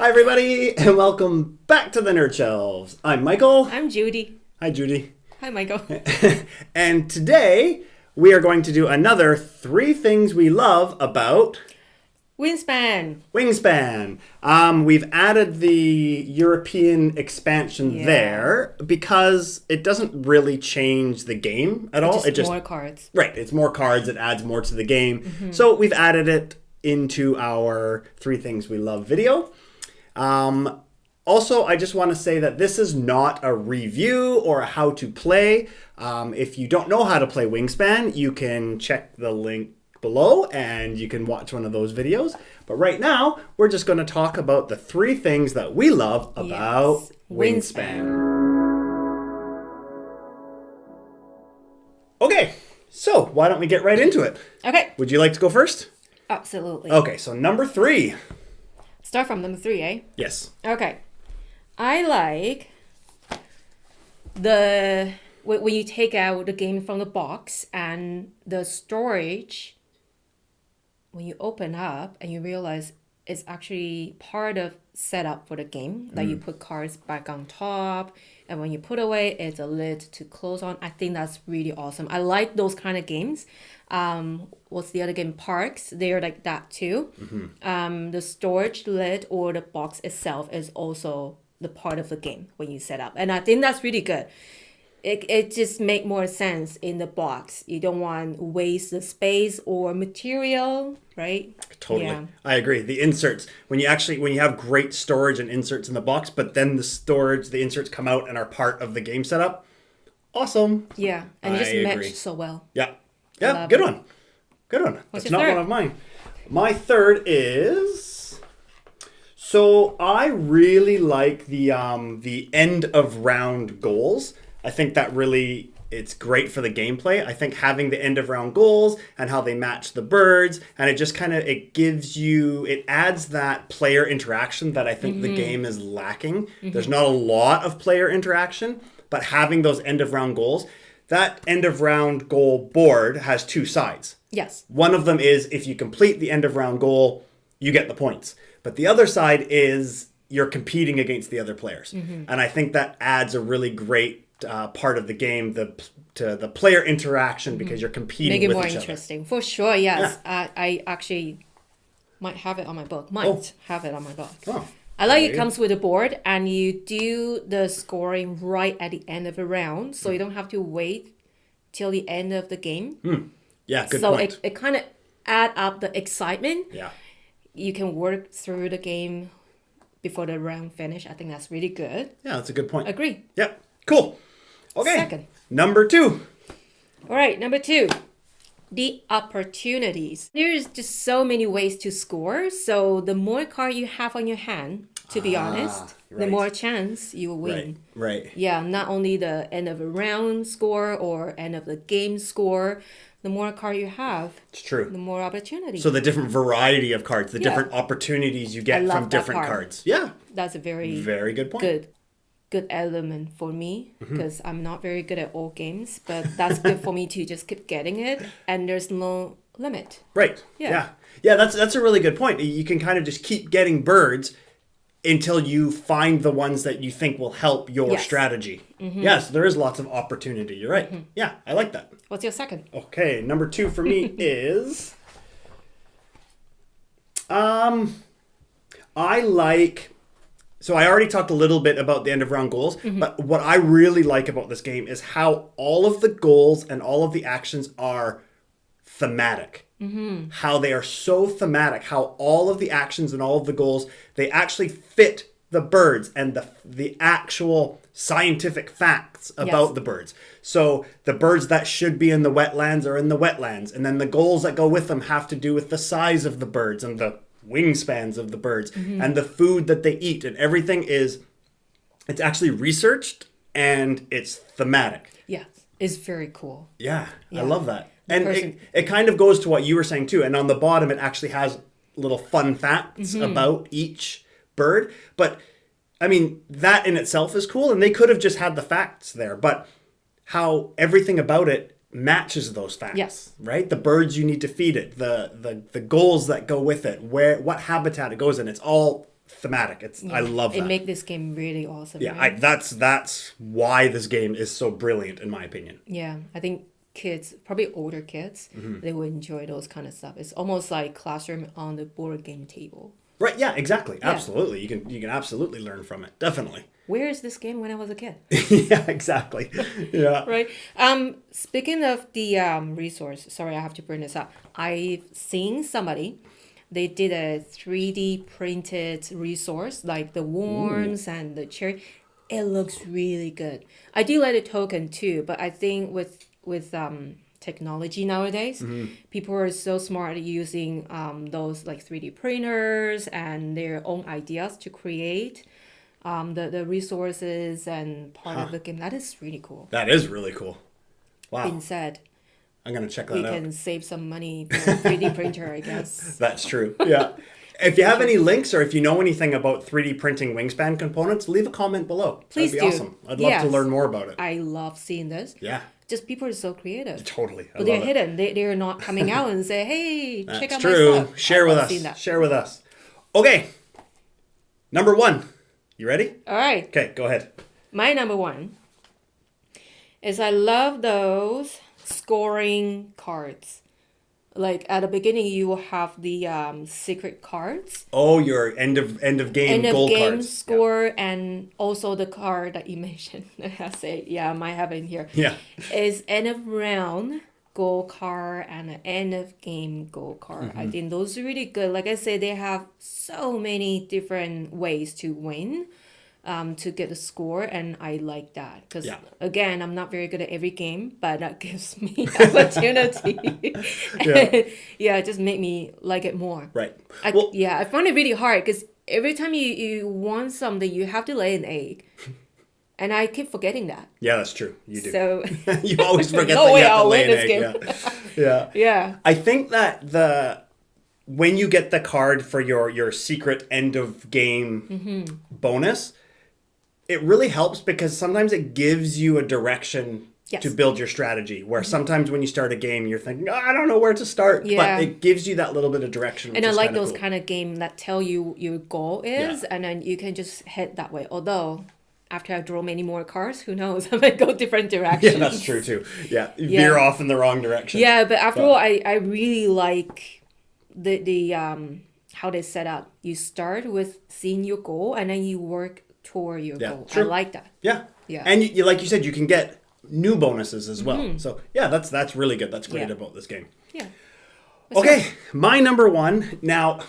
Hi, everybody, and welcome back to the Nerd Shelves. I'm Michael. I'm Judy. Hi, Judy. Hi, Michael. And today we are going to do another 3 things we love about Wingspan. Wingspan. We've added the European expansion there because it doesn't really change the game at all. It just more cards. Right, it's more cards. It adds more to the game. So we've added it into our 3 things we love video. Also, I just want to say that this is not a review or a how to play. If you don't know how to play Wingspan, you can check the link below and you can watch one of those videos. But right now, we're just going to talk about the 3 things that we love about Wingspan. Okay, so why don't we get right into it? Okay. Would you like to go first? Absolutely. Okay, so number 3. Start from number 3, eh? Yes. Okay. I like when you take out the game from the box and the storage, when you open up and you realize it's actually part of setup for the game. Like you put cards back on top, and when you put away, it's a lid to close on. I think that's really awesome. I like those kind of games. What's the other game? Parks. They're like that too. The storage lid or the box itself is also the part of the game when you set up, and I think that's really good. It just make more sense in the box. You don't want to waste the space or material, right? Totally. Yeah. I agree. The inserts, when you have great storage and inserts in the box, but then the inserts come out and are part of the game setup. Awesome. Yeah, and it just I match agree. so well. Yeah. Yeah, Love good it. one. Good one. What's That's your not third? one of mine. My third is, so I really like the end of round goals. I think that really, it's great for the gameplay. I think having the end of round goals and how they match the birds, and it just kind of, it adds that player interaction that I think the game is lacking. There's not a lot of player interaction, but having those end of round goals, that end of round goal board has 2 sides. Yes. One of them is if you complete the end of round goal, you get the points. But the other side is you're competing against the other players. And I think that adds a really great part of the game, to the player interaction, because you're competing Make it with more each interesting. For sure, yes. I actually might have it on my book. Have it on my book. Oh, I like there it you comes with a board and you do the scoring right at the end of the round, so you don't have to wait till the end of the game. Yeah, good So point. it kind of add up the excitement. Yeah. You can work through the game before the round finish. I think that's really good. Yeah, that's a good point. Agree. Yep. Cool. Okay. Second. Number 2. All right, number 2, the opportunities. There's just so many ways to score. So the more card you have on your hand, to be honest, the right. more chance you will win. Right. Yeah, not only the end of a round score or end of the game score, the more card you have, It's true. the more opportunity. So the different variety of cards, the different opportunities you get I love from that different part. cards. Yeah. That's a very Very good point. good element for me because I'm not very good at all games, but that's good for me to just keep getting it and there's no limit. Right. Yeah. Yeah, that's a really good point. You can kind of just keep getting birds until you find the ones that you think will help your Yes. strategy. Yes, there is lots of opportunity. You're right. Yeah, I like that. What's your second? Okay, number 2 for me is I like, so I already talked a little bit about the end of round goals, but what I really like about this game is how all of the goals and all of the actions are thematic. How they are so thematic, how all of the actions and all of the goals, they actually fit the birds and the actual scientific facts about the birds. So the birds that should be in the wetlands are in the wetlands, and then the goals that go with them have to do with the size of the birds and the wingspans of the birds and the food that they eat, and everything it's actually researched and it's thematic. Yeah, it's very cool. Yeah, I Yeah. love that. The And person- it kind of goes to what you were saying too. And on the bottom, it actually has little fun facts about each bird. But I mean, that in itself is cool. And they could have just had the facts there. But how everything about it matches those facts. Yes. Right? The birds you need to feed it, the goals that go with it, what habitat it goes in. It's all thematic. I love It that. make this game really awesome. Yeah, right? that's why this game is so brilliant in my opinion. Yeah, I think kids, probably older kids, Mm-hmm. they would enjoy those kind of stuff. It's almost like classroom on the board game table. Right? Yeah, exactly. Yeah. Absolutely. You can absolutely learn from it. Definitely. Where is this game when I was a kid? Yeah, exactly. Yeah. Right. Speaking of the resource, sorry, I have to bring this up. I've seen somebody. They did a 3D printed resource like the worms and the cherry. It looks really good. I do like the token too, but I think with technology nowadays, people are so smart at using those like 3D printers and their own ideas to create the resources and part of the game. That is really cool. That is really cool. Wow. Being said, I'm going to check we that out. can save some money for a 3D printer, I guess. That's true. Yeah. If you have any links or if you know anything about 3D printing Wingspan components, leave a comment below. Please That'd be do. awesome. I'd love to Yes. learn more about it. I love seeing this. Yeah. Just people are so creative. Totally. I But they're love it. hidden. They're not coming out and say, hey, check That's out true. my stuff. Share I with love us. seeing that. Share with us. Okay. Number 1. You ready? All right. Okay, go ahead. My number 1 is I love those scoring cards. Like at the beginning, you will have the secret cards, Oh, your end of game end of goal game cards. score, and also the card that you mentioned. I say, yeah, I might have it in here. Yeah. Is end of round goal card and an end of game goal card. Mm-hmm. I think those are really good. Like I said, they have so many different ways to win. To get a score, and I like that because Yeah. again, I'm not very good at every game, but that gives me opportunity. Yeah. Yeah, it just make me like it more. Right. I, Well, yeah, I find it really hard because every time you want something, you have to lay an egg, and I keep forgetting that. yeah, that's true. You do. So You always forget No that way you have to I'll lay win an this egg. Yeah. yeah, I think that when you get the card for your secret end of game bonus, it really helps because sometimes it gives you a direction Yes. to build your strategy. Where sometimes when you start a game, you're thinking, oh, I don't know where to start, Yeah. but it gives you that little bit of direction. and which I is like kinda those cool. kind of game that tell you your goal is, Yeah. and then you can just head that way. Although after I draw many more cards, who knows? I might go different directions. Yeah, that's true too. Yeah, you Yeah. veer off in the wrong direction. Yeah, but after But- all, I really like the how they set up. You start with seeing your goal, and then you work toward your Yeah, goal. true. I like that. Yeah. Yeah. And you, like you said, you can get new bonuses as well. So yeah, that's really good. That's great Yeah. about this game. Yeah. Okay, my number 1. Now,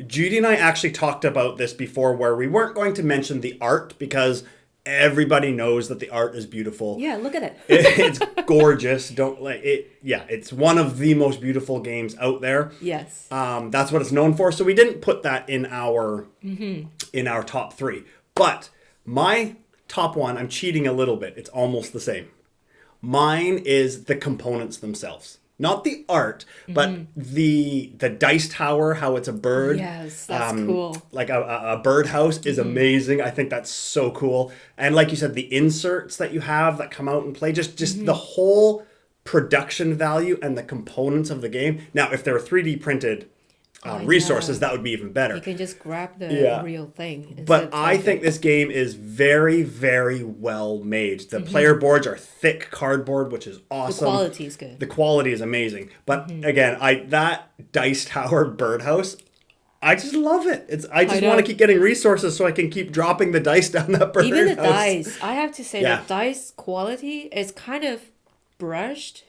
Judy and I actually talked about this before where we weren't going to mention the art because everybody knows that the art is beautiful. Yeah, look at it. It's gorgeous. Don't like it. Yeah, it's one of the most beautiful games out there. Yes. That's what it's known for. So we didn't put that in our top 3. But my top 1, I'm cheating a little bit. It's almost the same. Mine is the components themselves. Not the art, but the dice tower, how it's a bird. Yes, that's cool. Like a birdhouse is amazing. I think that's so cool. And like you said, the inserts that you have that come out and play, just the whole production value and the components of the game. Now, if they're 3D printed resources, that would be even better. You can just grab the Yeah. real thing. instead But of I typing. think this game is very, very well made. The player boards are thick cardboard, which is the awesome. quality is good. The quality is amazing. But again, that dice tower birdhouse, I just love it. I just know. want to keep getting resources so I can keep dropping the dice down that birdhouse. Even the dice, I have to say, Yeah. the dice quality is kind of brushed,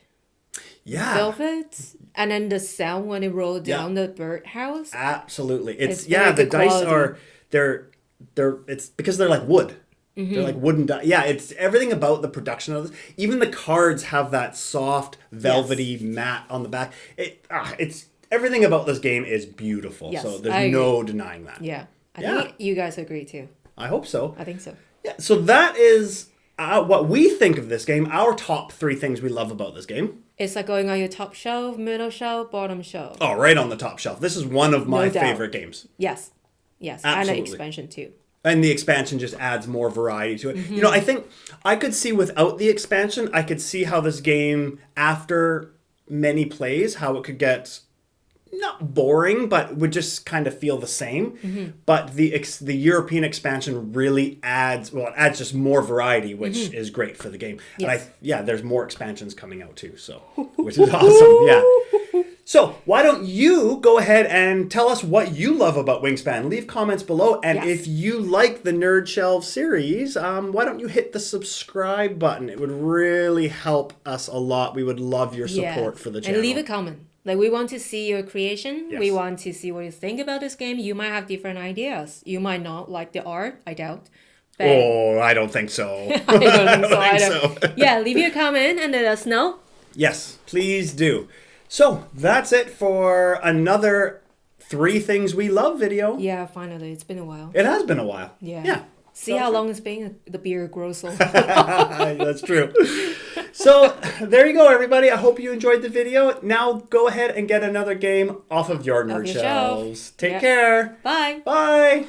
Yeah. velvet, and then the sound when it rolled down the birdhouse. Absolutely. It's Yeah, very the good dice quality. are they're it's because they're like wood. They're like wooden dice. Yeah, it's everything about the production of this. Even the cards have that soft, velvety matte on the back. It's everything about this game is beautiful. Yes, so I there's agree. no denying that. Yeah, I Yeah. think you guys agree too. I hope so. I think so. Yeah, so that is what we think of this game. Our top 3 things we love about this game. It's like going on your top shelf, middle shelf, bottom shelf. Oh, right on the top shelf. This is one of my No doubt. favorite games. Yes, yes, and Absolutely. an expansion too. And the expansion just adds more variety to it. Mm-hmm. You know, I think I could see without the expansion, I could see how this game, after many plays, how it could get not boring, but would just kind of feel the same. But the European expansion really adds just more variety, which is great for the game. Yes. And there's more expansions coming out too, so which is awesome. Yeah. So why don't you go ahead and tell us what you love about Wingspan? Leave comments below, and Yes. if you like the Nerd Shelf series, why don't you hit the subscribe button? It would really help us a lot. We would love your support for the channel. And leave a comment. Like, we want to see your creation. Yes. We want to see what you think about this game. You might have different ideas. You might not like the art. I doubt. But Oh, I don't think so. I don't think so I either. don't think so. Yeah, leave your comment and let us know. Yes, please do. So that's it for another 3 Things We Love video. Yeah, finally. It's been a while. It has been a while. Yeah. Yeah. See how long it's been? The beer grows so. That's true. So there you go, everybody. I hope you enjoyed the video. Now go ahead and get another game off of your nerd your shelf. shelves. Take Yeah. care. Bye. Bye.